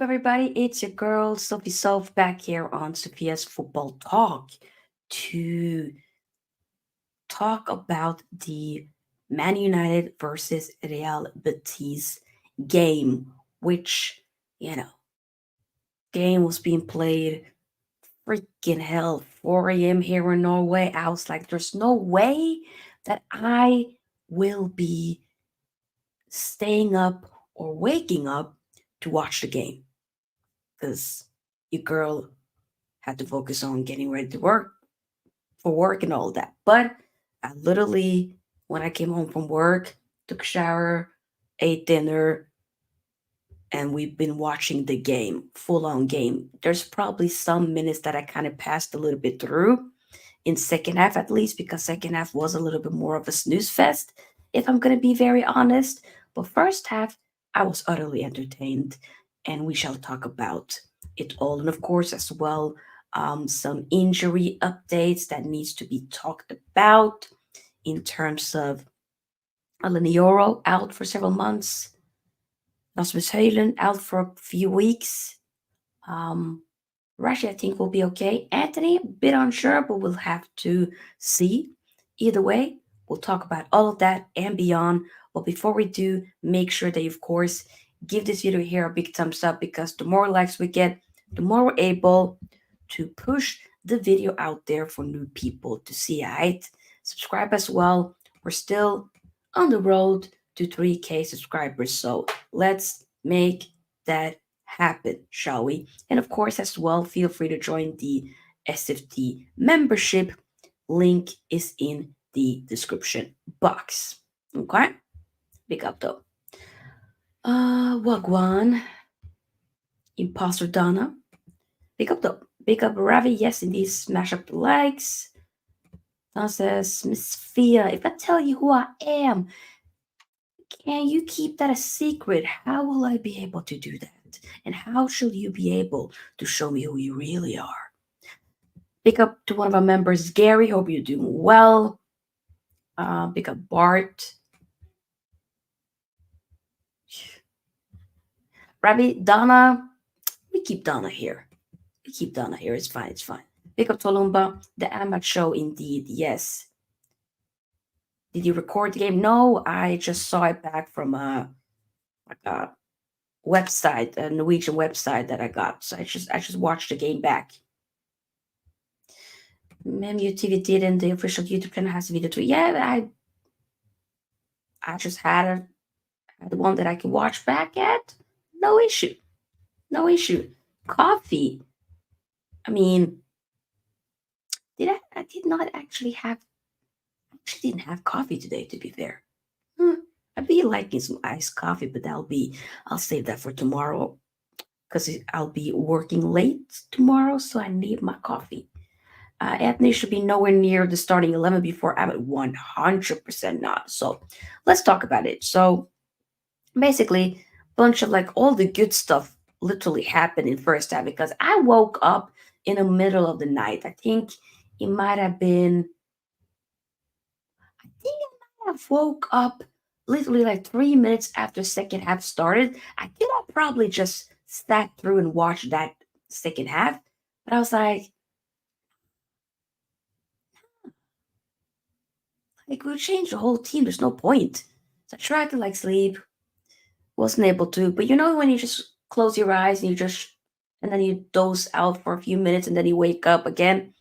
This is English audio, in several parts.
up, everybody? It's your girl, Sophie Soph, back here on Sophia's Football Talk to talk about the Man United versus Real Betis game, which, you know, game was being played freaking hell, 4 a.m. here in Norway. I was like, there's no way that I will be staying up or waking up to watch the game because your girl had to focus on getting ready to work for work and all that. But I literally, when I came home from work, took a shower, ate dinner, and we've been watching the game, full on game. There's probably some minutes that I kind of passed a little bit through in second half at least, because second half was a little bit more of a snooze fest, if I'm gonna be very honest. But first half, I was utterly entertained, and we shall talk about it all. And of course, as well, some injury updates that needs to be talked about in terms of Alanioro out for several months, Rasmus Hojlund out for a few weeks. Um, Rashi, I think, will be okay. Anthony, a bit unsure, but we'll have to see. Either way, we'll talk about all of that and beyond. But before we do, make sure that you, of course, give this video here a big thumbs up, because the more likes we get, the more we're able to push the video out there for new people to see, right? Subscribe as well. We're still on the road to 3K subscribers, so let's make that happen, shall we? And of course, as well, feel free to join the SFT membership. Link is in the description box. Okay? Big up though. Wagwan. Imposter Donna. Big up though. Big up Ravi. Yes, indeed. Smash up the likes. Donna says, Miss Sofia, if I tell you who I am, can you keep that a secret? How will I be able to do that? And how shall you be able to show me who you really are? Big up to one of our members, Gary. Hope you're doing well. Big up Bart. Rabbi, Donna. We keep Donna here. We keep Donna here. It's fine. It's fine. Big up Tolumba. The Amat show, indeed. Yes. Did you record the game? No, I just saw it back from a website, a Norwegian website that I got. So I just watched the game back. Memu TV didn't. The official YouTube channel has a video too. Yeah, I just had the one that I can watch back at. No issue. No issue. Coffee. I mean, I did not actually have. Actually, didn't have coffee today. To be fair, I'd be liking some iced coffee, but I'll save that for tomorrow, because I'll be working late tomorrow, so I need my coffee. Anthony should be nowhere near the starting 11 before I'm at 100% not. So let's talk about it. So basically, bunch of like all the good stuff literally happened in first half, because I woke up in the middle of the night. I think it might have been, I think I might have woke up literally like 3 minutes after second half started. I think I probably just sat through and watched that second half. But I was like we'll change the whole team. There's no point. So I tried to like sleep, wasn't able to. But you know when you just close your eyes and and then you doze out for a few minutes and then you wake up again,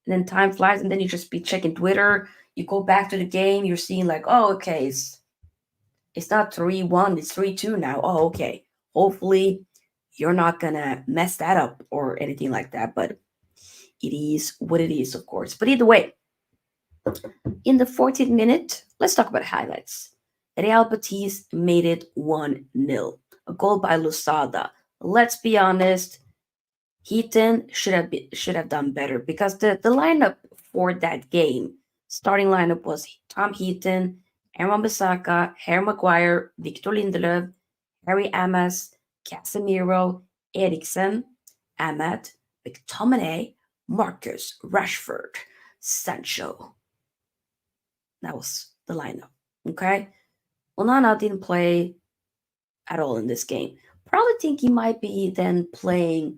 and then time flies, and then you just be checking Twitter. You go back to the game, you're seeing like, oh, okay, it's not 3-1, it's 3-2 now. Oh, okay. Hopefully you're not gonna mess that up or anything like that. But it is what it is, of course. But either way, in the 14th minute, let's talk about highlights. Real Betis made it 1-0. A goal by Lusada. Let's be honest, Heaton should have done better, because the lineup for that game, starting lineup was Tom Heaton, Aaron Bissaka, Harry Maguire, Victor Lindelöf, Harry Amas, Casemiro, Eriksen, Amat, McTominay, Marcus Rashford, Sancho. That was the lineup. Okay. Onana didn't play at all in this game. Probably think he might be then playing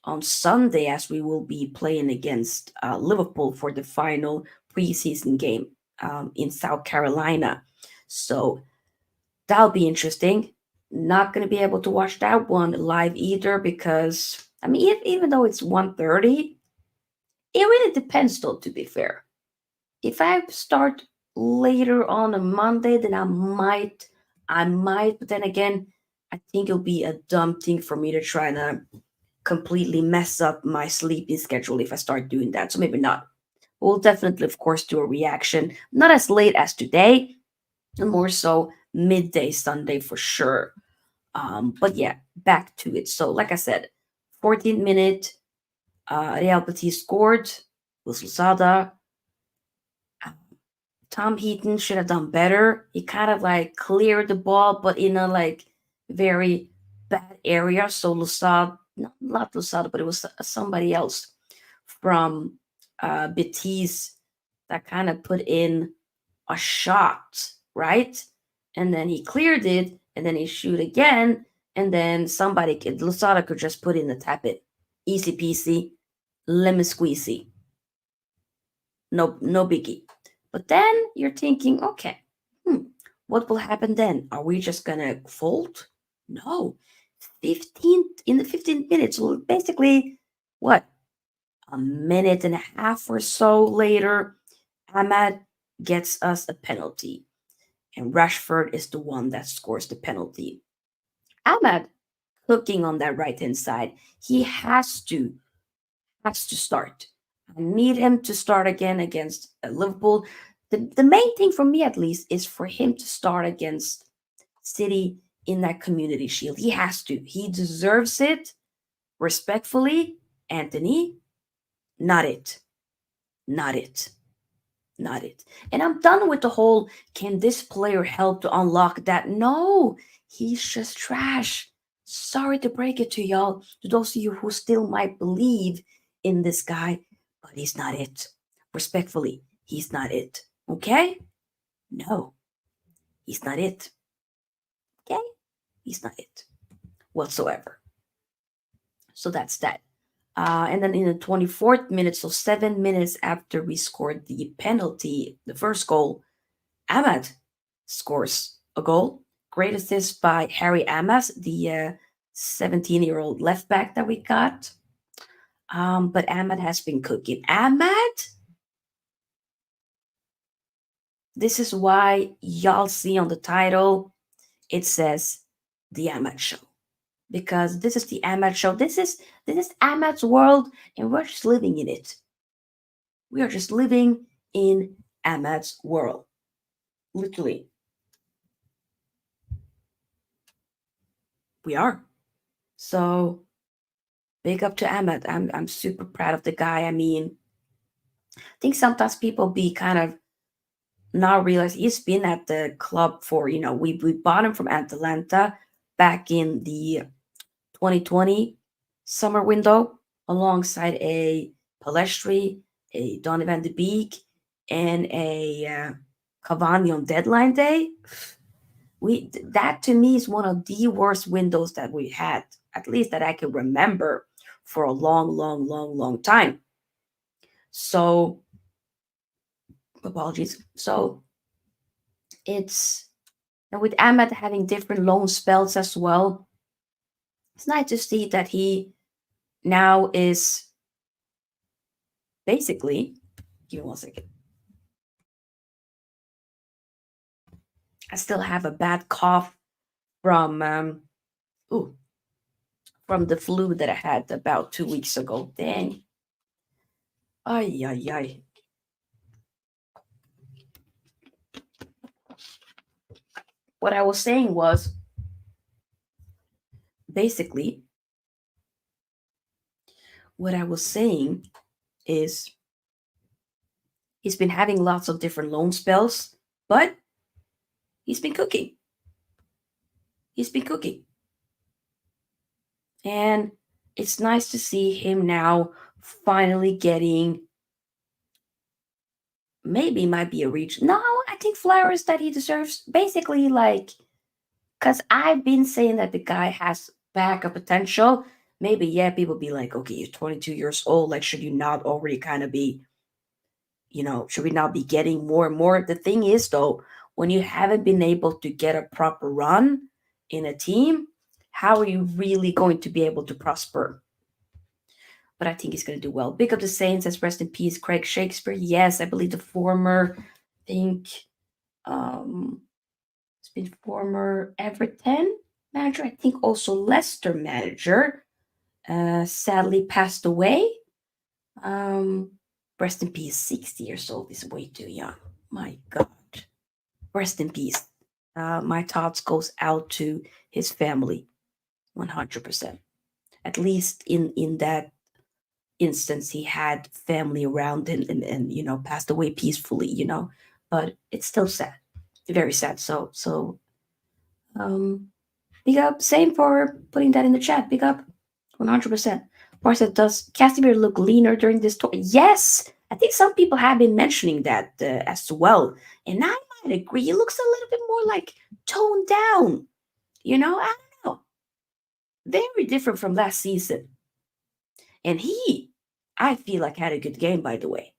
on Sunday, as we will be playing against Liverpool for the final preseason game in South Carolina. So that'll be interesting. Not going to be able to watch that one live either because, I mean, even though it's 1:30, it really depends though, to be fair. If I start later on a Monday, then I might, but then again, I think it'll be a dumb thing for me to try to completely mess up my sleeping schedule if I start doing that. So maybe not. We'll definitely, of course, do a reaction. Not as late as today, and more so midday Sunday for sure. But yeah, back to it. So, like I said, 14th minute, Real Betis scored with Lusada. Tom Heaton should have done better. He kind of like cleared the ball, but in a like very bad area. So Lusada, not Lusada, but it was somebody else from Betis that kind of put in a shot, right? And then he cleared it, and then he shoot again, and then Lusada could just put in the tap it. Easy peasy, lemon squeezy. No, no biggie. But then you're thinking, okay, hmm, what will happen then? Are we just gonna fold? No. 15 minutes, well, basically, what, a minute and a half or so later, Ahmad gets us a penalty, and Rashford is the one that scores the penalty. Ahmad cooking on that right hand side. He has to start. I need him to start again against Liverpool. The main thing for me, at least, is for him to start against City in that Community Shield. He has to. He deserves it. Respectfully, Anthony, not it. Not it. Not it. And I'm done with the whole can this player help to unlock that? No, he's just trash. Sorry to break it to y'all, to those of you who still might believe in this guy, but he's not it. Respectfully, he's not it. Okay? No, he's not it. Okay? He's not it whatsoever. So that's that. And then in the 24th minute, so 7 minutes after we scored the penalty, the first goal, Ahmad scores a goal. Great assist by Harry Amas, the 17-year-old left back that we got. But Ahmad has been cooking. Ahmad, this is why y'all see on the title, it says the Ahmad Show. Because this is the Ahmad Show. This is Ahmad's world, and we're just living in it. We are just living in Ahmad's world. Literally. We are. So big up to Ahmed. I'm super proud of the guy. I mean, I think sometimes people be kind of not realize he's been at the club for, we bought him from Atalanta back in the 2020 summer window alongside a Palestri, a Donovan de Beek, and a Cavani on deadline day. That to me is one of the worst windows that we had, at least that I can remember for a long, long, long, long time. So apologies. So it's and with Ahmed having different loan spells as well, it's nice to see that he now is basically. Give me 1 second. I still have a bad cough from ooh from the flu that I had about 2 weeks ago. Dang. Ay ay ay. What I was saying was basically what I was saying is he's been having lots of different loan spells, but he's been cooking. He's been cooking. And it's nice to see him now finally getting maybe might be a reach. No, I think flowers that he deserves. Basically, like Because I've been saying that the guy has backup potential. Maybe, yeah, people be like, okay, you're 22 years old. Like, should you not already kind of be, should we not be getting more and more? The thing is, though, when you haven't been able to get a proper run in a team, how are you really going to be able to prosper? But I think he's going to do well. Big up the Saints, as rest in peace, Craig Shakespeare. Yes, I believe the former, I think, um, it's been former Everton manager, I think also Leicester manager, sadly passed away. Um, rest in peace, 60 years old is way too young. My God. Rest in peace. My thoughts goes out to his family, 100%. At least in that instance, he had family around him and passed away peacefully. But it's still sad, very sad. Um, big up. Same for putting that in the chat. Big up. 100%. Marcia, does Casimir look leaner during this tour? Yes. I think some people have been mentioning that as well. And I might agree. He looks a little bit more like toned down. I don't know. Very different from last season. And I feel like, had a good game, by the way.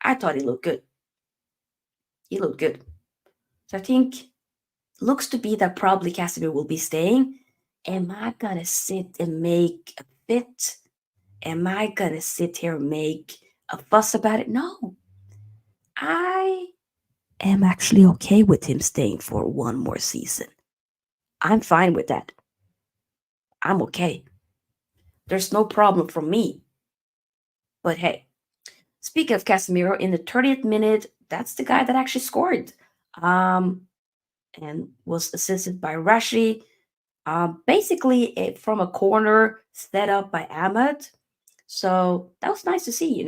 I thought he looked good. He looked good. So I think looks to be that probably Casimir will be staying. Am I gonna sit and make a fit? Am I gonna sit here and make a fuss about it? No. I am actually okay with him staying for one more season. I'm fine with that. I'm okay. There's no problem for me. But hey, speaking of Casemiro, in the 30th minute, that's the guy that actually scored. Um, and was assisted by Rashi. Basically, from a corner set up by Ahmed. So that was nice to see.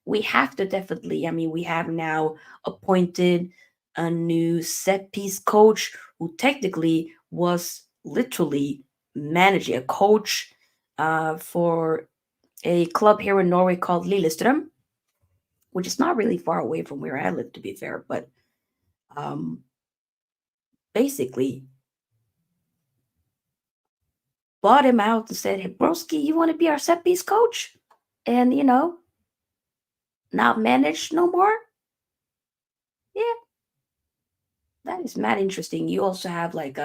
We have to definitely, I mean, we have now appointed a new set piece coach who technically was literally managing a coach for a club here in Norway called Lillestrøm, which is not really far away from where I live, to be fair. But um, basically, bought him out and said, "Hey, Broski, you want to be our set piece coach? And, not manage no more?" Yeah, that is mad interesting. You also have like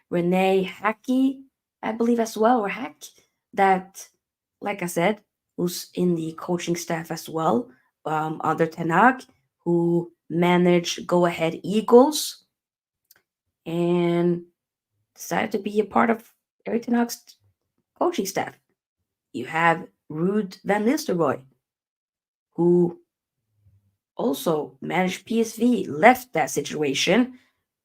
Renee Hackey, I believe as well, or Hack, that, like I said, who's in the coaching staff as well, under Tenag, who managed Go Ahead Eagles and decided to be a part of Eric Tenag's coaching staff. You have Ruud van Nistelrooy, who also managed PSV, left that situation,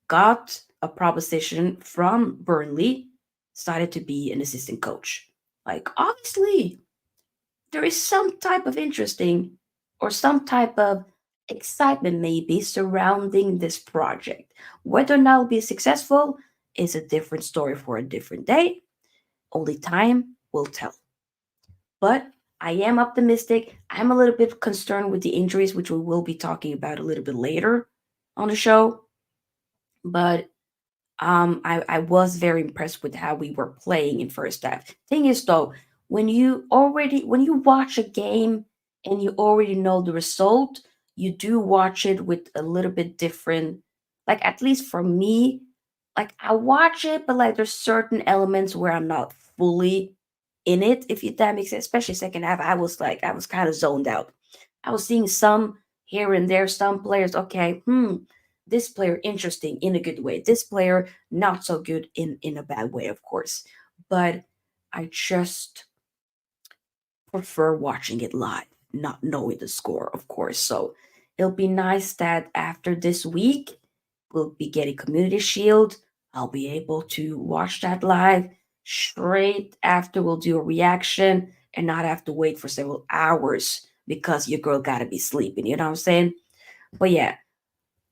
got a proposition from Burnley, started to be an assistant coach. Like, obviously, there is some type of interesting or some type of excitement maybe surrounding this project. Whether or not it'll be successful is a different story for a different day. Only time will tell. But I am optimistic. I'm a little bit concerned with the injuries, which we will be talking about a little bit later on the show. But I was very impressed with how we were playing in first half. Thing is though, when you watch a game and you already know the result, you do watch it with a little bit different, like at least for me, like I watch it, but like there's certain elements where I'm not fully in it, if that makes sense. Especially second half, I was kind of zoned out. I was seeing some here and there, some players, okay, this player interesting in a good way. This player not so good in a bad way, of course. But I just prefer watching it live, not knowing the score, of course. So it'll be nice that after this week, we'll be getting Community Shield. I'll be able to watch that live straight after we'll do a reaction and not have to wait for several hours because your girl gotta be sleeping. You know what I'm saying? But yeah,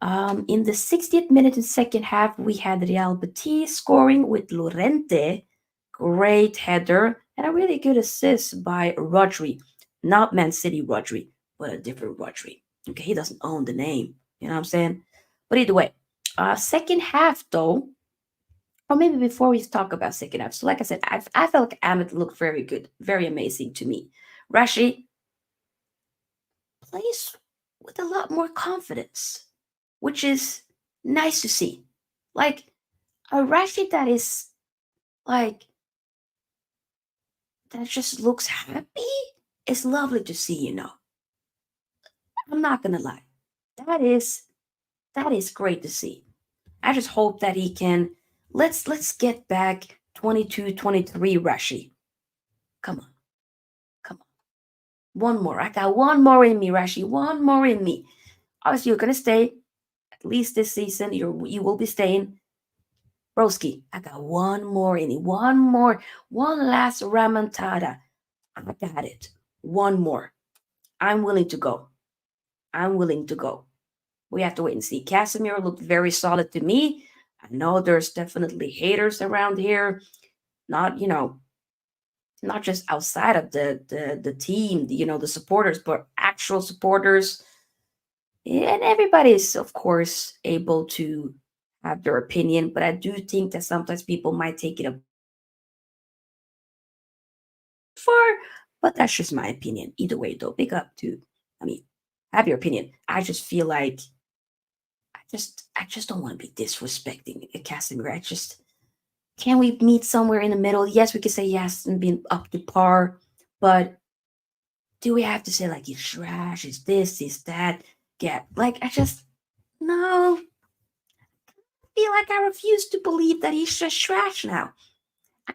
in the 60th minute and second half, we had Real Betis scoring with Lorente. Great header and a really good assist by Rodri. Not Man City Rodri, but a different Rodri. Okay, he doesn't own the name. You know what I'm saying? But either way, second half though, Or maybe before we talk about second half. So, like I said, I felt like Ahmed looked very good, very amazing to me. Rashi plays with a lot more confidence, which is nice to see. Like a Rashi that is like that just looks happy is lovely to see. I'm not gonna lie. That is that is great to see. I just hope that he can let's get back 22, 23 Rashi. Come on, come on. One more. I got one more in me, Rashi. One more in me. Obviously, you're gonna stay at least this season. You will be staying. Broski, I got one more in me. One more. One last Ramontada. I got it. One more. I'm willing to go. I'm willing to go. We have to wait and see. Casemiro looked very solid to me. I know there's definitely haters around here. Not, not just outside of the team, the supporters, but actual supporters. And everybody is, of course, able to have their opinion. But I do think that sometimes people might take it a far. But that's just my opinion. Either way, though, big up to, I mean, have your opinion. I just feel like I just don't want to be disrespecting Casimir. Can we meet somewhere in the middle? Yes, we could say yes and be up to par, but do we have to say like he's trash, is this, is that? Get like I just no feel like I refuse to believe that he's just trash now. I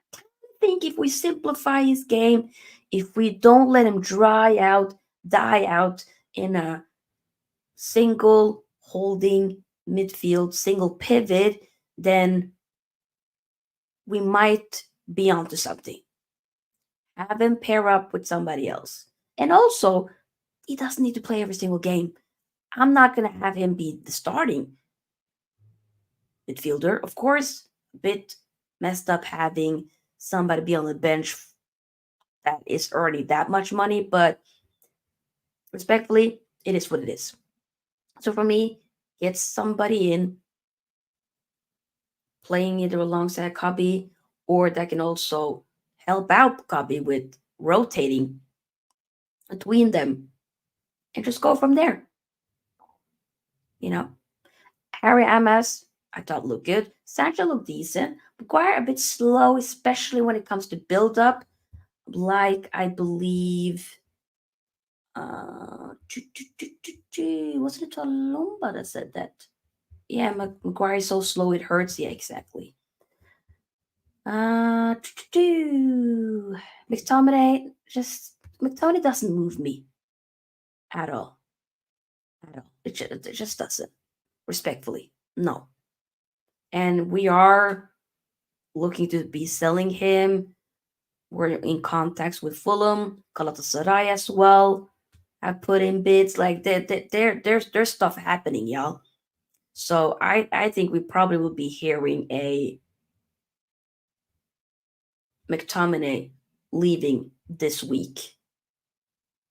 think if we simplify his game, if we don't let him die out in a single holding midfield, single pivot, then we might be onto something. Have him pair up with somebody else. And also, he doesn't need to play every single game. I'm not going to have him be the starting midfielder. Of course, a bit messed up having somebody be on the bench that is earning that much money, but respectfully, it is what it is. So for me, get somebody in playing either alongside Cubby or that can also help out Cubby with rotating between them and just go from there. You know, Harry Amas, I thought looked good. Sancho looked decent. Maguire a bit slow, especially when it comes to build up. Like I believe, wasn't it Talumba that said that? Yeah, Maguire is so slow it hurts. Yeah, exactly. Uh, McTominay just McTominay doesn't move me at all. At all. It just doesn't. Respectfully, no. And we are looking to be selling him. We're in contacts with Fulham, Galatasaray as well. I put in bids like there's stuff happening, y'all. So I think we probably will be hearing a McTominay leaving this week.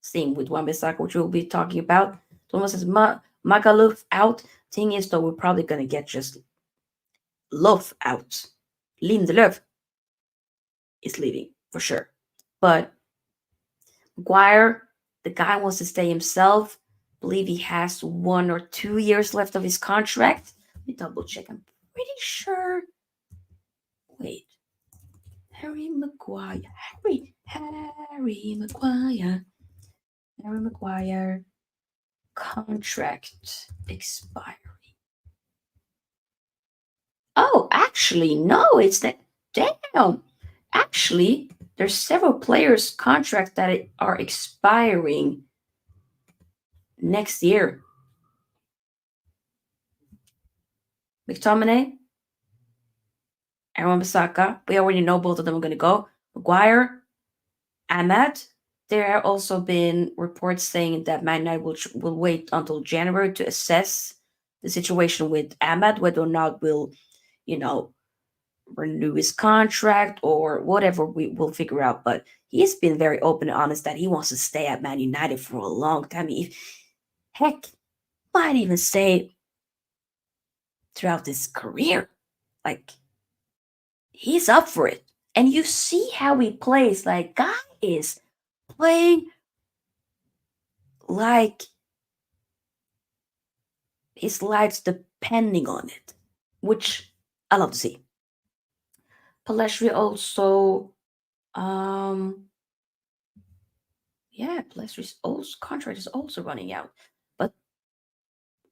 Same with Wan-Bissaka, which we'll be talking about. Thomas says Magaluf out. Thing is, though, we're probably gonna get just Love out. Lindelöf is leaving for sure. But Guire, the guy wants to stay himself. Believe he has 1 or 2 years left of his contract. Let me double check. I'm pretty sure. Wait. Harry Maguire. Harry Maguire. Harry Maguire. Contract expiry. Oh, actually, no, it's that. Damn. Actually, there's several players' contracts that are expiring next year. McTominay, Aaron Bissaka. We already know both of them are going to go. Maguire, Ahmad. There have also been reports saying that Man United will wait until January to assess the situation with Ahmad, whether or not will, you know, renew his contract or whatever we will figure out. But he's been very open and honest that he wants to stay at Man United for a long time. Heck, might even stay throughout his career. Like, he's up for it. And you see how he plays. Like, guy is playing like his life's depending on it, which I love to see. Palestri also, um, yeah, Palestri's also, contract is also running out, but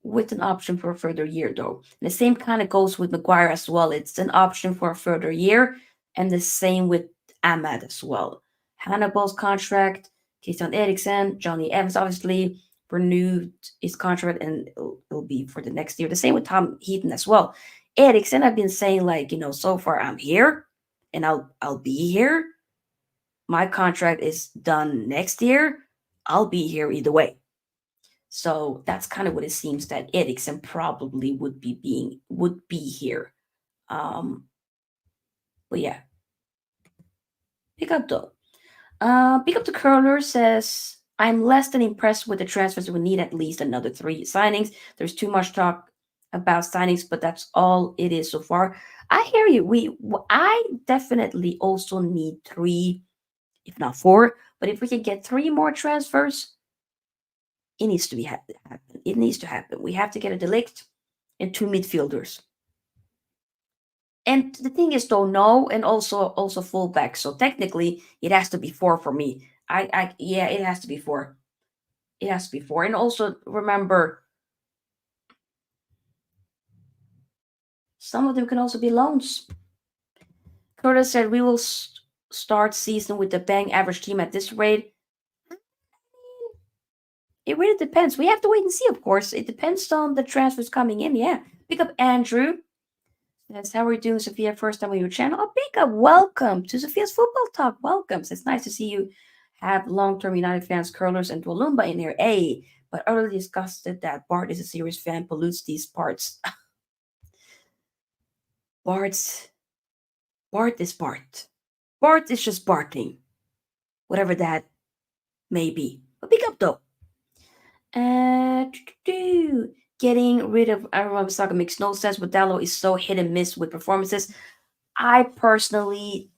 with an option for a further year, though. And the same kind of goes with Maguire as well. It's an option for a further year, and the same with Ahmad as well. Hannibal's contract, Christian Eriksen, Johnny Evans obviously renewed his contract, and it'll be for the next year. The same with Tom Heaton as well. Eriksen, I've been saying like so far I'm here, and I'll be here. My contract is done next year. I'll be here either way. So that's kind of what it seems that Eriksen probably would be here. Um, but yeah, pick up though. Pick up the curler says I'm less than impressed with the transfers. We need at least another three signings. There's too much talk about signings, but that's all it is so far. I hear you. I definitely also need three, if not four. But if we can get three more transfers, it needs to happen. It needs to happen. We have to get a delict and two midfielders. And the thing is, though, no, and also fullback. So technically, it has to be four for me. Yeah, it has to be four. It has to be four. And also remember, some of them can also be loans. Curtis said we will start season with the bang average team at this rate. It really depends. We have to wait and see, of course. It depends on the transfers coming in. Yeah. Pick up Andrew. That's how we're doing, Sophia. First time on your channel. Oh, pick up. Welcome to Sophia's Football Talk. Welcome. It's nice to see you have long-term United fans, curlers, and Toowoomba in here. Hey, but earlier discussed that Bart is a serious fan, pollutes these parts. Bart's Bart is Bart. Bart is just barking, whatever that may be. But pick up though. Getting rid of Aaron Saga makes no sense, but Dallo is so hit and miss with performances. I personally,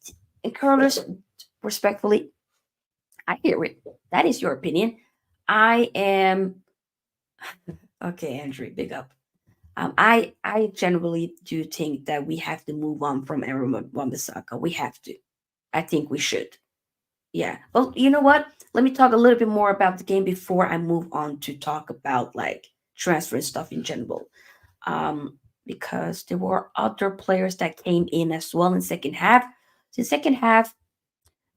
and curlers, respectfully, I hear it. That is your opinion. I am okay, Andrew. Big up. I generally do think that we have to move on from Aaron Wan-Bissaka. We have to. I think we should. Yeah. Well, you know what? Let me talk a little bit more about the game before I move on to talk about like transfer and stuff in general. Um, because there were other players that came in as well in second half. So in second half,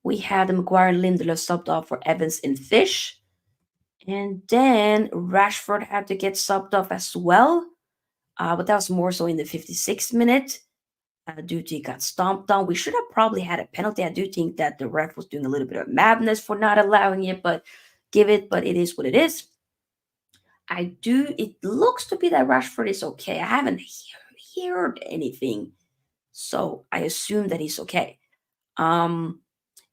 we had the Maguire and Lindelof subbed off for Evans and Fish. And then Rashford had to get subbed off as well. But that was more so in the 56th minute. Due to he got stomped on. We should have probably had a penalty. I do think that the ref was doing a little bit of madness for not allowing it, but but it is what it is. It looks to be that Rashford is okay. I haven't heard anything, so I assume that he's okay. Um,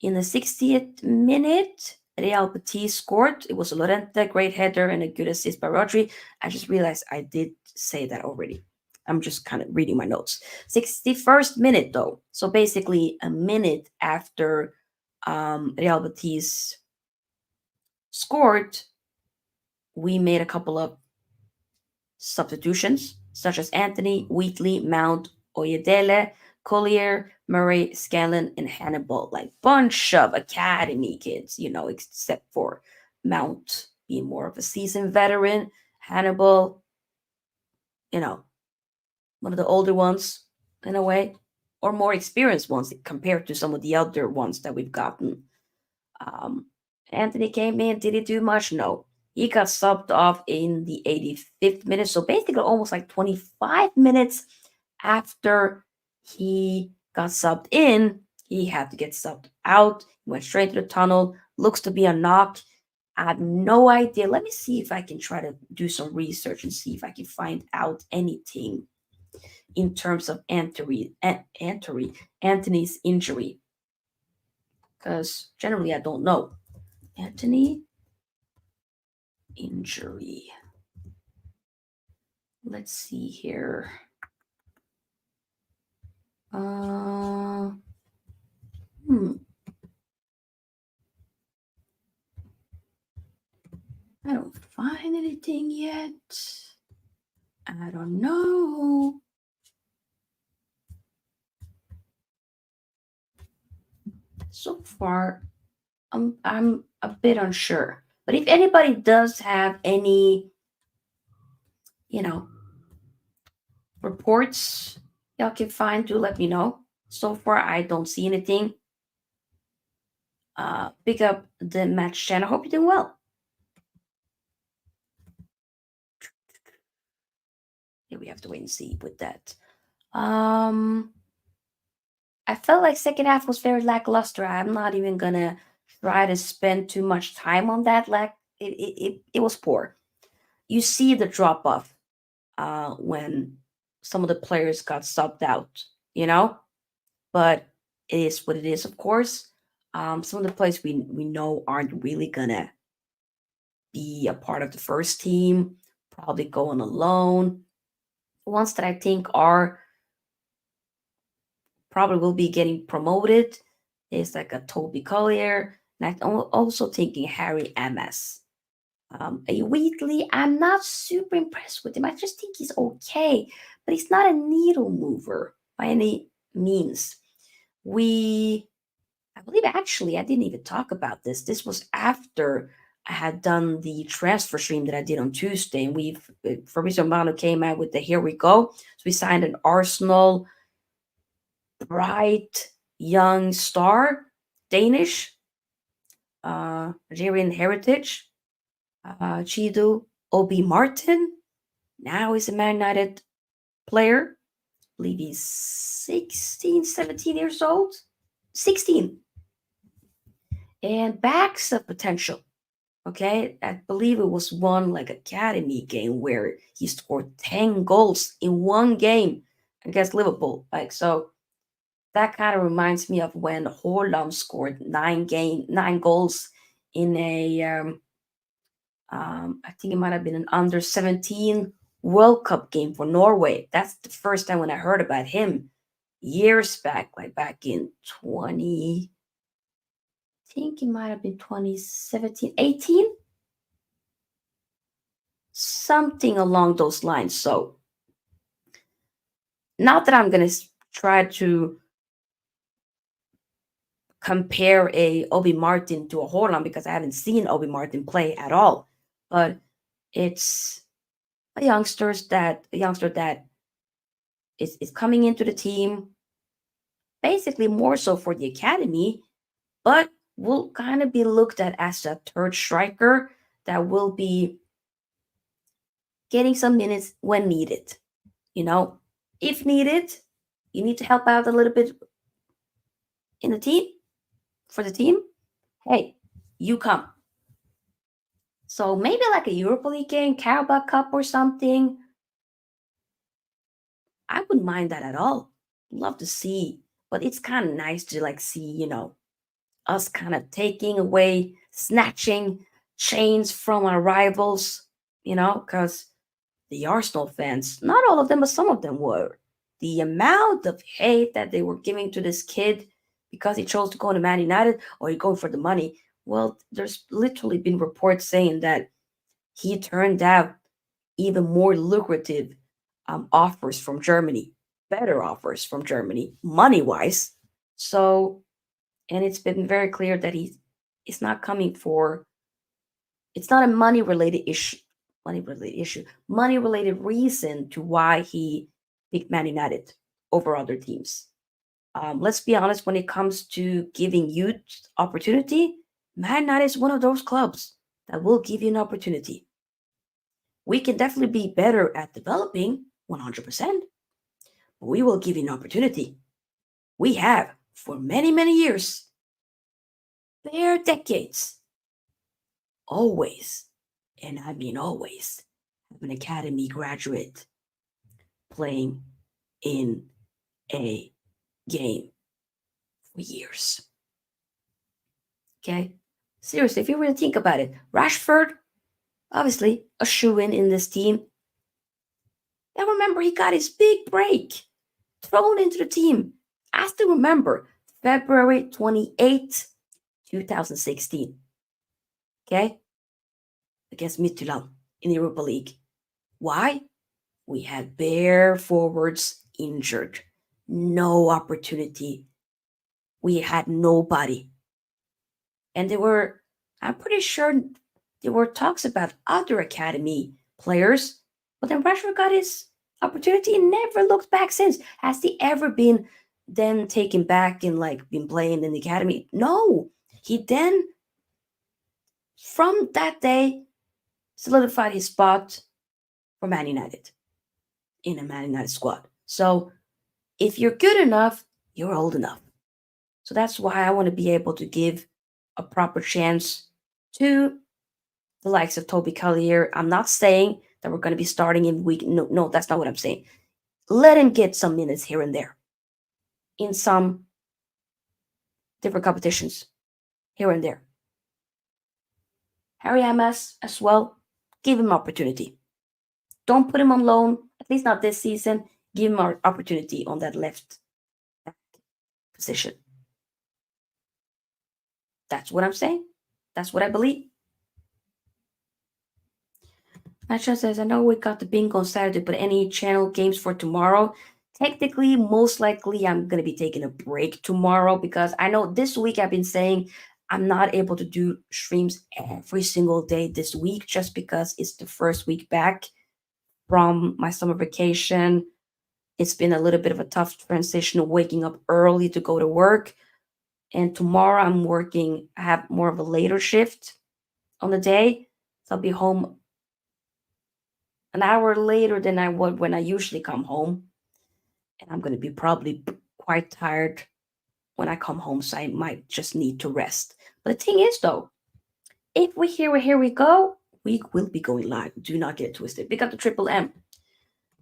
in the 60th minute, Real Betis scored. It was a Lorente, great header, and a good assist by Rodri. I just realized I did say that already. I'm just kind of reading my notes. 61st minute, though. So basically, a minute after Real Betis scored, we made a couple of substitutions, such as Anthony, Wheatley, Mount, Oyedele, Collier, Murray, Scanlon, and Hannibal. Like bunch of academy kids, except for Mount being more of a seasoned veteran. Hannibal, you know, one of the older ones in a way, or more experienced ones compared to some of the other ones that we've gotten. Um, Anthony came in. Did he do much? No. He got subbed off in the 85th minute. So basically, almost like 25 minutes after he got subbed in, he had to get subbed out. He went straight to the tunnel. Looks to be a knock. I have no idea. Let me see if I can try to do some research and see if I can find out anything in terms of Anthony's injury. Because generally, I don't know. Anthony injury. Let's see here. Uh, hmm, I don't find anything yet. I don't know. So far, I'm a bit unsure. But if anybody does have any, you know, reports y'all can find, do let me know. So far, I don't see anything. Pick up the match channel. Hope you're doing well. Yeah, we have to wait and see with that. Um, I felt like second half was very lackluster. I'm not even gonna try to spend too much time on that. It was poor. You see the drop off when some of the players got subbed out, you know. But it is what it is, of course. Some of the players we know aren't really gonna be a part of the first team. Probably go on a loan. Ones that I think are probably will be getting promoted is like a Toby Collier. And I'm also thinking Harry MS. A Wheatley, I'm not super impressed with him. I just think he's okay, but he's not a needle mover by any means. I believe actually, I didn't even talk about this. This was after I had done the transfer stream that I did on Tuesday, and Fabrizio Romano came out with the "Here we go." So we signed an Arsenal bright young star, Danish, Nigerian heritage, Chido Obi Martin. Now he's a Man United player. I believe he's 16, 17 years old. 16. And backs of potential. Okay, I believe it was one like academy game where he scored 10 goals in one game against Liverpool. Like so that kind of reminds me of when Hojlund scored 9 goals in a I think it might have been an under 17 World Cup game for Norway. That's the first time when I heard about him years back, like back in 20, I think it might have been 2017, 18, something along those lines. So, not that I'm going to try to compare a Obi Martin to a Holland because I haven't seen Obi Martin play at all, but it's a youngster that is coming into the team basically more so for the academy, but will kind of be looked at as a third striker that will be getting some minutes when needed. You know, if needed, you need to help out a little bit in the team for the team. Hey, you come. So maybe like a Europa League game, Carabao Cup or something. I wouldn't mind that at all. Love to see, but it's kind of nice to like see, us kind of taking away, snatching chains from our rivals, because the Arsenal fans, not all of them, but some of them were. The amount of hate that they were giving to this kid because he chose to go to Man United or he going for the money. Well, there's literally been reports saying that he turned out even more lucrative offers from Germany, better offers from Germany, money wise. So, and it's been very clear that it's not coming for, it's not a money related reason to why he picked Man United over other teams. Let's be honest, when it comes to giving youth opportunity, Man United is one of those clubs that will give you an opportunity. We can definitely be better at developing 100%, but we will give you an opportunity. We have for many, many years, bare decades, always, and I mean always, have an academy graduate playing in a game for years. Okay? Seriously, if you really think about it, Rashford, obviously a shoe in this team. And remember, he got his big break thrown into the team I still remember February 28th, 2016. Okay? Against Midtjylland in the Europa League. Why? We had bare forwards injured. No opportunity. We had nobody. And there were, I'm pretty sure there were talks about other academy players, but then Rashford got his opportunity and never looked back since. Has he ever been then taken back and like been playing in the academy? No. He then, from that day, solidified his spot for Man United in a Man United squad. So if you're good enough, you're old enough. So that's why I want to be able to give a proper chance to the likes of Toby Collier. I'm not saying that we're going to be starting in week. No, no, that's not what I'm saying. Let him get some minutes here and there in some different competitions here and there. Harry Amas as well. Give him opportunity. Don't put him on loan, at least not this season. Give him our opportunity on that left position. That's what I'm saying. That's what I believe. Nacho says, I know we got the bingo on Saturday, but any channel games for tomorrow? Technically, most likely, I'm going to be taking a break tomorrow because I know this week I've been saying I'm not able to do streams every single day this week just because it's the first week back from my summer vacation. It's been a little bit of a tough transition of waking up early to go to work. And tomorrow I'm working, I have more of a later shift on the day. So I'll be home an hour later than I would when I usually come home. And I'm going to be probably quite tired when I come home, so I might just need to rest. But the thing is, though, if we here we go, we will be going live. Do not get twisted. We got the triple M.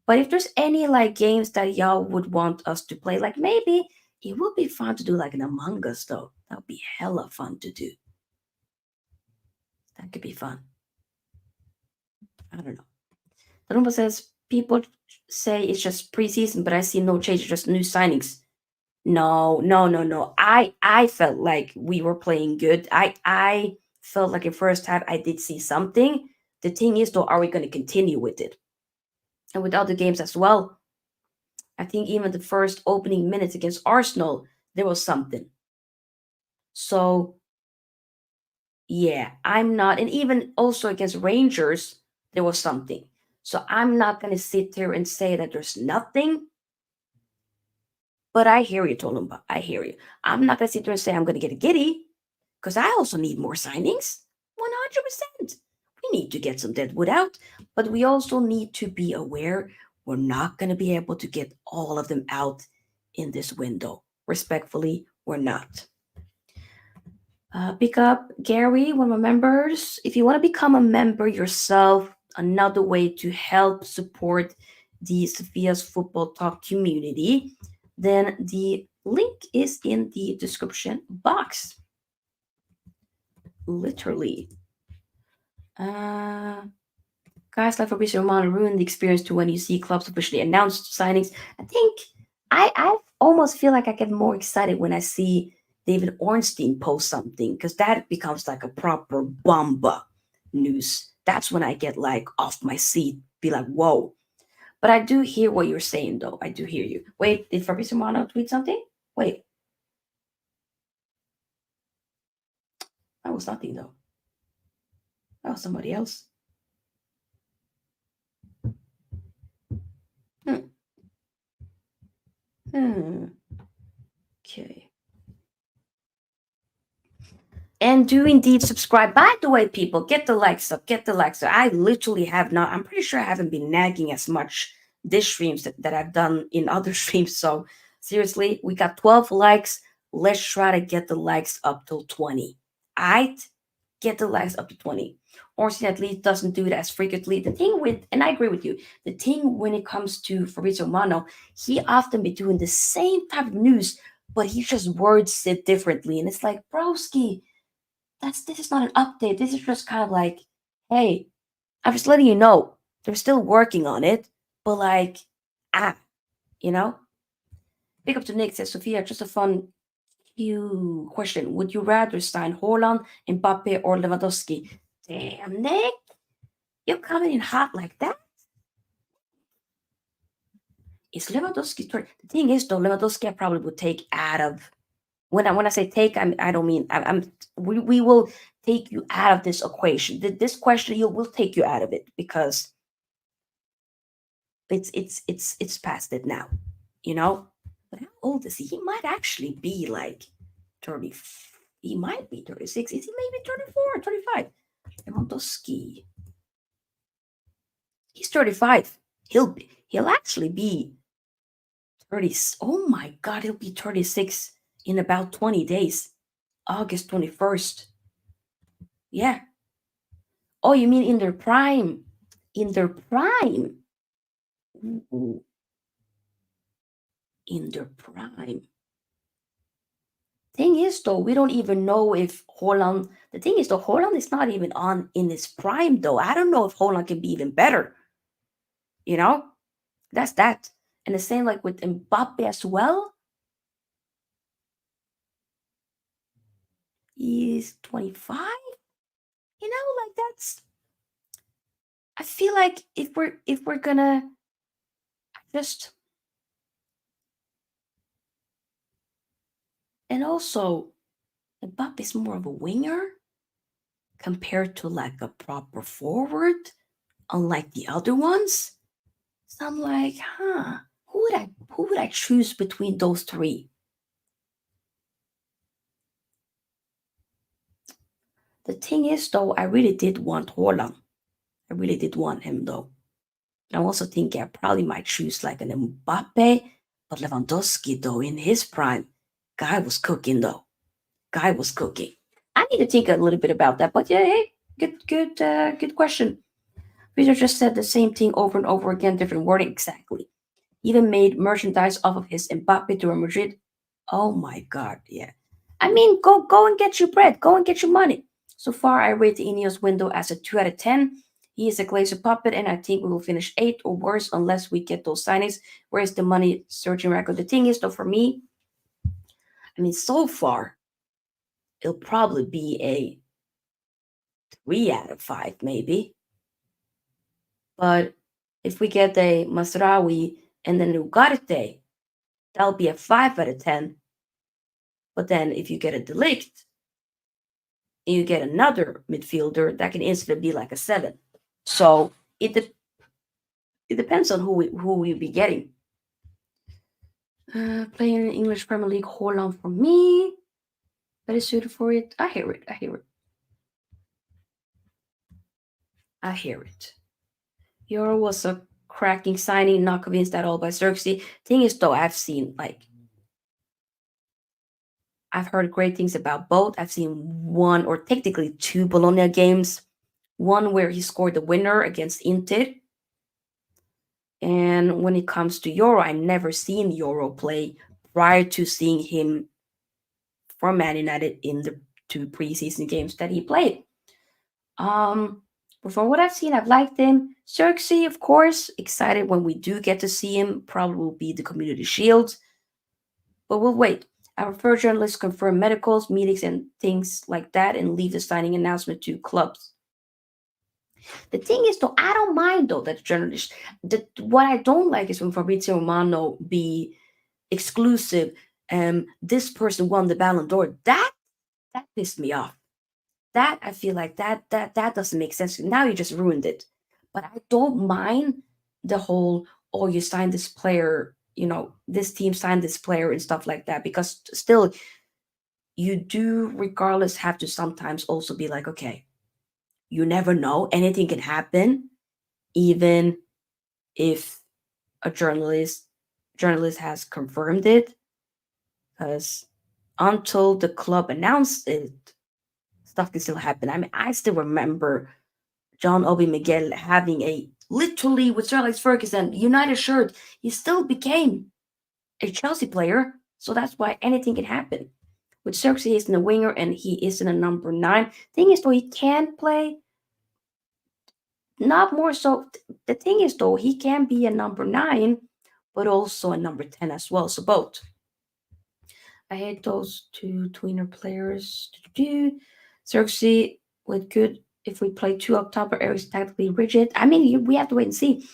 But if there's any like games that y'all would want us to play, like maybe it would be fun to do like an Among Us, though. That would be hella fun to do. That could be fun. I don't know. Rumba says people say it's just preseason, but I see no change, just new signings. No, no, no, no. I felt like we were playing good. I felt like in first half I did see something. The thing is though, are we gonna continue with it? And with other games as well. I think even the first opening minutes against Arsenal, there was something. So yeah, I'm not, and even also against Rangers, there was something. So I'm not gonna sit here and say that there's nothing. But I hear you, Tolumba. I hear you. I'm not gonna sit there and say I'm gonna get a giddy, because I also need more signings. 100%. We need to get some deadwood out, but we also need to be aware we're not gonna be able to get all of them out in this window. Respectfully, we're not. Pick up Gary, one of my members. If you want to become a member yourself, another way to help support the Sofia's Football Talk community, then the link is in the description box. Literally. Uh, Guys like Fabrizio Romano ruin the experience to when you see clubs officially announced signings. I think I almost feel like I get more excited when I see David Ornstein post something because that becomes like a proper bomba news. That's when I get like off my seat, be like, whoa. But I do hear what you're saying though. I do hear you. Wait, did Fabrizio Romano tweet something? Wait, that was nothing though. That was somebody else. Hmm. Hmm. Okay. And do indeed subscribe. By the way, people, get the likes up, get the likes up. I literally have not, I'm pretty sure I haven't been nagging as much this streams that I've done in other streams. So seriously, we got 12 likes. Let's try to get the likes up till 20. Alright? Get the likes up to 20. Orson at least doesn't do it as frequently. The thing with, and I agree with you, the thing when it comes to Fabrizio Romano, he often be doing the same type of news, but he just words it differently. And it's like, broski, this is not an update. This is just kind of like, hey, I'm just letting you know they're still working on it, but like, ah, you know. Pick up to Nick says, Sophia, just a fun question. Would you rather sign Haaland, Mbappe, or Lewandowski? Damn, Nick, you're coming in hot like that. Is Lewandowski turn? The thing is, though, Lewandowski I probably would take out of. When I say take, I don't mean we will take you out of this equation. This question you will take you out of it because it's past it now, you know. But how old is he? He might actually be like 30. He might be 36. Is he maybe 34 or 35? Lewandowski. He's 35. He'll actually be 30. Oh my god, he'll be 36 in about 20 days. August 21st. Yeah. Oh, you mean in their prime? In their prime. Ooh, in their prime. Thing is, though, we don't even know if Holland. The thing is, though, Holland is not even on in his prime, though. I don't know if Holland can be even better. You know, that's that. And the same like with Mbappe as well. He's 25. You know, like that's. I feel like if we're gonna just and also Mbappe is more of a winger compared to like a proper forward, unlike the other ones. So I'm like, who would I choose between those three? The thing is though, I really did want Holland. I really did want him though. I also think I probably might choose like an Mbappe, but Lewandowski though in his prime, guy was cooking though. Guy was cooking. I need to think a little bit about that, but yeah, hey, good question. Peter just said the same thing over and over again, different wording exactly. Even made merchandise off of his Mbappe to Real Madrid. Oh my god, yeah. I mean, go and get your bread. Go and get your money. So far, I rate the Ineos window as a 2 out of 10. He is a Glazer puppet, and I think we will finish 8 or worse unless we get those signings. Where's the money searching record? The thing is, though, for me, I mean, so far, it'll probably be a 3 out of 5, maybe. But if we get a Masraoui and then Ugarte, that'll be a 5 out of 10. But then if you get a Delict and you get another midfielder, that can instantly be like a 7. So it depends on who we be getting. Playing in the English Premier League, hold on for me. That is suited for it. I hear it. I hear it. I hear it. Euro was a cracking signing, not convinced at all by Xerxes. Thing is, though, I've heard great things about both. I've seen one or technically two Bologna games. One where he scored the winner against Inter. And when it comes to Euro, I never seen Euro play prior to seeing him for Man United in the 2 preseason games that he played. But from what I've seen, I've liked him. Xerxes, of course, excited when we do get to see him. Probably will be the Community Shield. But we'll wait. I prefer journalists confirm medicals, meetings, and things like that and leave the signing announcement to clubs. The thing is, though, I don't mind, though, that journalists. What I don't like is when Fabrizio Romano be exclusive. This person won the Ballon d'Or. That pissed me off. That I feel like that doesn't make sense. Now you just ruined it. But I don't mind the whole oh you signed this player, this team signed this player and stuff like that because still you do regardless have to sometimes also be like okay, you never know, anything can happen even if a journalist has confirmed it because until the club announced it stuff can still happen. I mean, I still remember John Obi Miguel having a literally with Sir Alex Ferguson United shirt. He still became a Chelsea player, so that's why anything can happen. With Xerxes, he's in a winger and he is in a number 9. Thing is, though, he can play. Not more so. The thing is, though, he can be a number 9, but also a number 10 as well. So both. I hate those two tweener players. Xerxes with good. If we play two up top, our area is tactically rigid. I mean, we have to wait and see.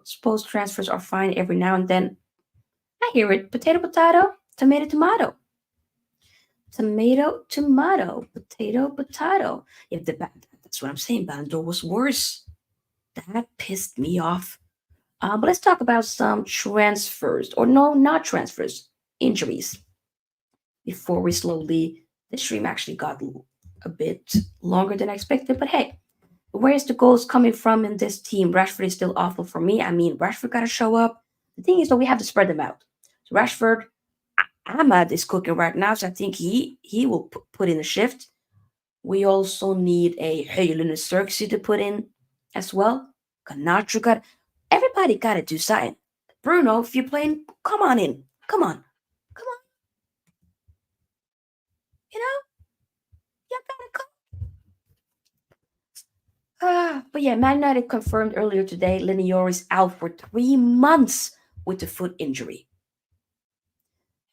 Suppose transfers are fine every now and then. I hear it. Potato, potato, tomato, tomato. Tomato, tomato, potato, potato. If that's what I'm saying. Bando was worse. That pissed me off. But let's talk about some transfers, or no, not transfers, injuries. Before we slowly, the stream actually got a bit longer than I expected. But hey, where's the goals coming from in this team? Rashford is still awful for me. I mean, Rashford got to show up. The thing is, though, we have to spread them out. So Rashford, Ahmad is cooking right now, so I think he will put in a shift. We also need a Hojlund and Xerxes to put in as well. Ganacho got everybody got to do something. Bruno, if you're playing, come on in. Come on, come on. You know, you gotta come. But yeah, Man United confirmed earlier today Linear is out for 3 months with a foot injury.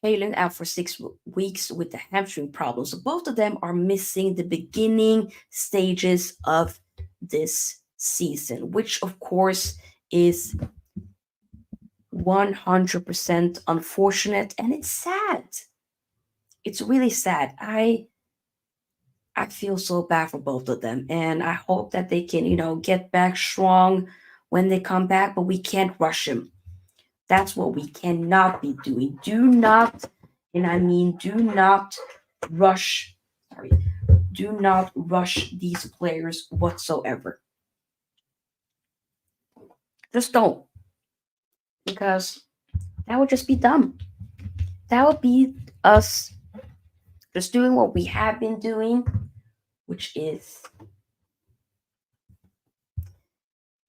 Haaland out for 6 weeks with the hamstring problem. So both of them are missing the beginning stages of this season, which of course is 100% unfortunate, and it's sad. It's really sad. I feel so bad for both of them, and I hope that they can, get back strong when they come back, but we can't rush them. That's what we cannot be doing. Do not, and I mean do not rush, sorry, do not rush these players whatsoever. Just don't, because that would just be dumb. That would be us just doing what we have been doing, which is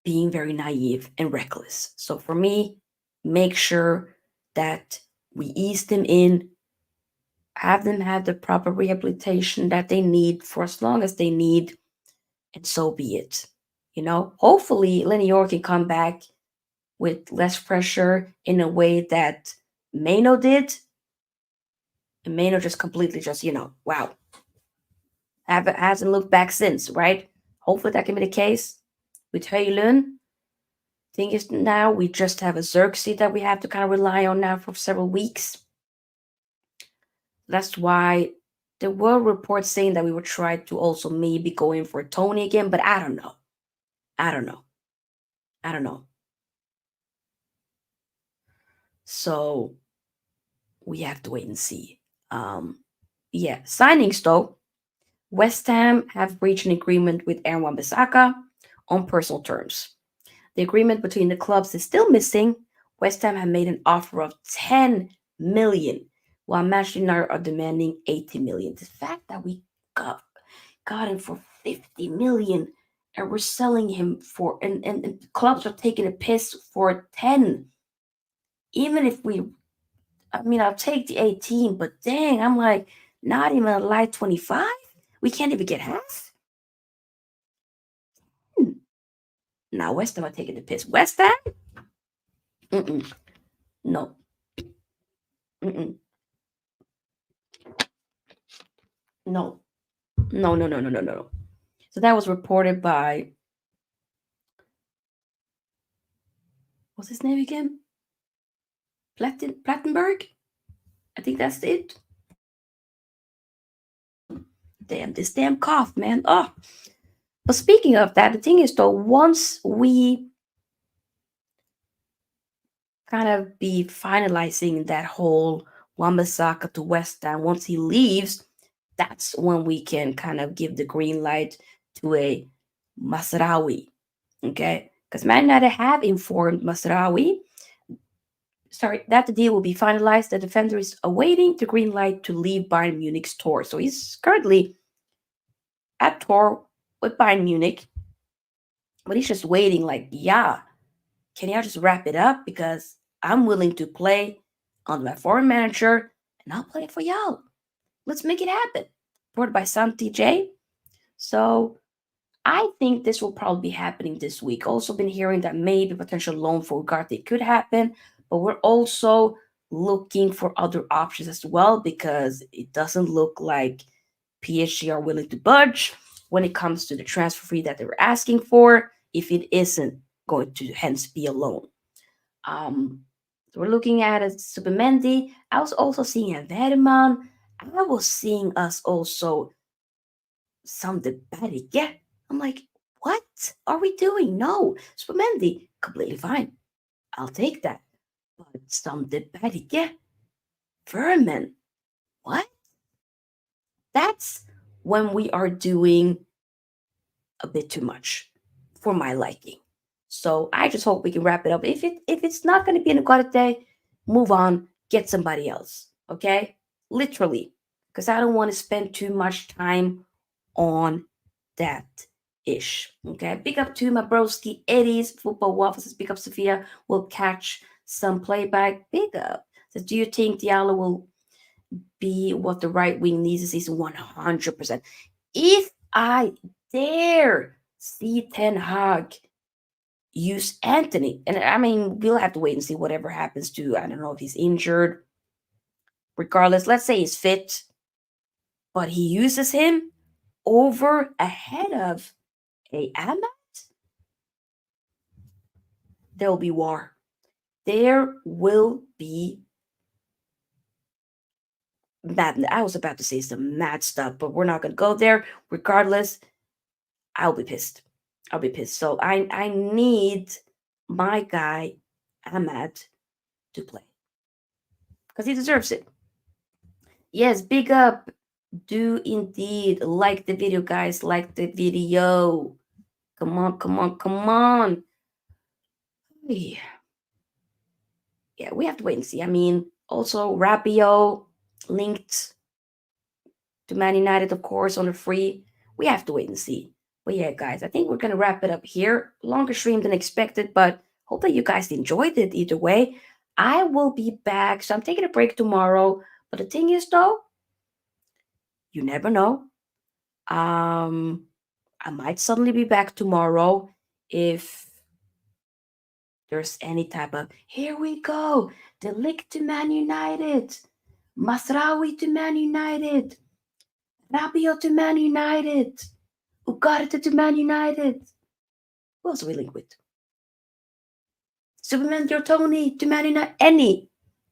being very naive and reckless. So for me, make sure that we ease them in, have them have the proper rehabilitation that they need for as long as they need, and so be it. Hopefully Linear can come back with less pressure in a way that Mano did. And Mano just completely wow, hasn't looked back since, right? Hopefully that can be the case with Hojlund. Thing is, now we just have a Xerxes that we have to kind of rely on now for several weeks. That's why there were reports saying that we would try to also maybe go in for Tony again, but I don't know. I don't know. I don't know. So we have to wait and see. Yeah, signings though. West Ham have reached an agreement with Aaron Wan-Bissaka on personal terms. The agreement between the clubs is still missing. West Ham have made an offer of 10 million, while Manchester United are demanding 80 million. The fact that we got him for 50 million and we're selling him for and clubs are taking a piss for 10. Even if I'll take the 18, but dang, I'm like, not even a light 25? We can't even get half? Now West Ham are taking the piss. West Ham? Mm-mm. No. Mm-mm. No. No, no, no, no, no, no. So that was reported by, what's his name again? Plattenberg? I think that's it. Damn, this damn cough, man. Oh. But speaking of that, the thing is though, once we kind of be finalizing that whole Wambasaka to West Ham, once he leaves, that's when we can kind of give the green light to a Masraoui. Okay? Because Man United have informed Masraoui, sorry, that the deal will be finalized. The defender is awaiting the green light to leave Bayern Munich's tour. So he's currently at tour with Bayern Munich, but he's just waiting, like, yeah, can y'all just wrap it up? Because I'm willing to play on my foreign manager and I'll play for y'all. Let's make it happen. Reported by Santi J. So I think this will probably be happening this week. Also been hearing that maybe potential loan for Ugarte could happen, but we're also looking for other options as well because it doesn't look like PSG are willing to budge when it comes to the transfer fee that they were asking for if it isn't going to hence be a loan. Um, so we're looking at a Subamendi. I was also seeing a Verman. I was seeing us also some Berge. I'm like, what are we doing? No, Subamendi, completely fine. I'll take that. But some Berge, Verman, what? That's when we are doing a bit too much for my liking. So I just hope we can wrap it up. If it's not going to be an Ugarte, move on, get somebody else. Okay, literally, because I don't want to spend too much time on that ish. Okay, big up to my broski Eddie's football waffles. Big up Sofia. Will catch some playback. Big up. So do you think Diallo will be what the right wing needs this season? 100%. If I dare see Ten Hag use Anthony, and I mean, we'll have to wait and see whatever happens to, I don't know if he's injured. Regardless, let's say he's fit, but he uses him over ahead of a Ahmad, there will be war. There will be mad. I was about to say some mad stuff, but we're not going to go there. Regardless, I'll be pissed. I'll be pissed. So I need my guy Ahmad to play because he deserves it. Yes, big up. Do indeed like the video, guys. Like the video. Come on, come on, come on. Yeah, yeah, we have to wait and see. I mean, also Rapio linked to Man United, of course, on the free. We have to wait and see. But yeah, guys, I think we're gonna wrap it up here. Longer stream than expected, but hope that you guys enjoyed it either way. I will be back, so I'm taking a break tomorrow. But the thing is, though, you never know. Um, I might suddenly be back tomorrow if there's any type of here we go, Delict to Man United, Masraoui to Man United, Rabiot to Man United, Ugarte to Man United. Who else are we linked with? Superman Tony to Man United.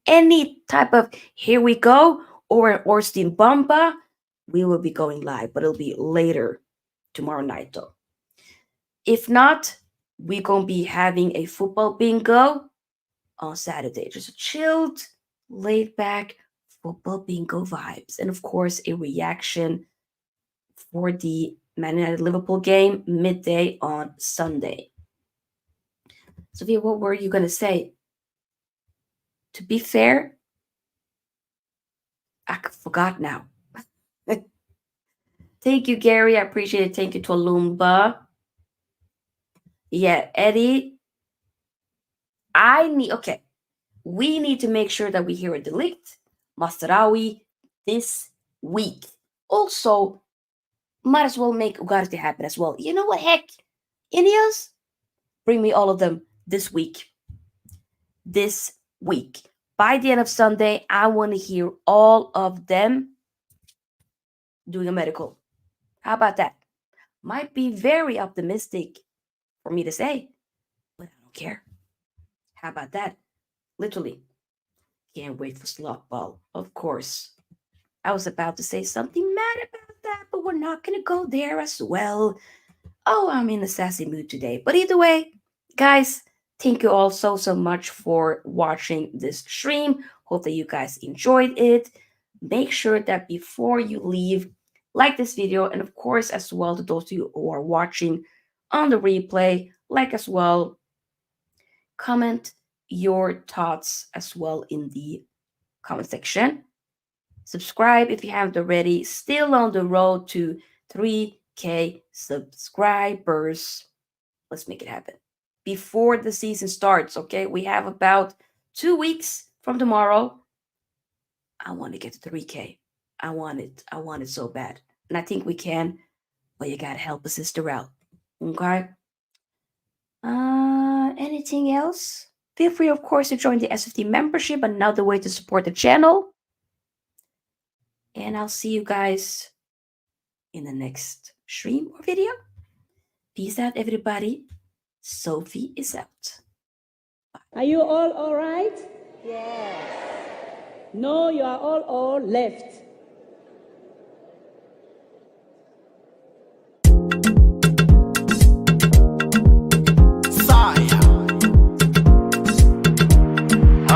Any type of here we go or Orstein Bomba, we will be going live, but it'll be later tomorrow night though. If not, we're gonna be having a football bingo on Saturday. Just a chilled, laid back football bingo vibes. And of course, a reaction for the Man United Liverpool game midday on Sunday. Sophia, what were you going to say? To be fair, I forgot now. Thank you, Gary. I appreciate it. Thank you, Tolumba. Yeah, Eddie. Okay. We need to make sure that we hear a Delict, Mastarawi this week. Also, might as well make Ugarte happen as well. You know what? Heck, Ineos, bring me all of them this week. This week. By the end of Sunday, I want to hear all of them doing a medical. How about that? Might be very optimistic for me to say, but I don't care. How about that? Literally. Can't wait for slot ball, of course. I was about to say something mad about that, but we're not going to go there as well. Oh, I'm in a sassy mood today. But either way, guys, thank you all so much for watching this stream. Hope that you guys enjoyed it. Make sure that before you leave, like this video, and of course, as well, to those of you who are watching on the replay, like as well, comment your thoughts as well in the comment section. Subscribe if you haven't already. Still on the road to 3K subscribers. Let's make it happen before the season starts. Okay, we have about 2 weeks from tomorrow. I want to get to 3K. I want it so bad, and I think we can. But you gotta help a sister out. Okay. Anything else? Feel free, of course, to join the SFT membership, another way to support the channel. And I'll see you guys in the next stream or video. Peace out, everybody. Sophie is out. Are you all right? Yes. No, you are all left.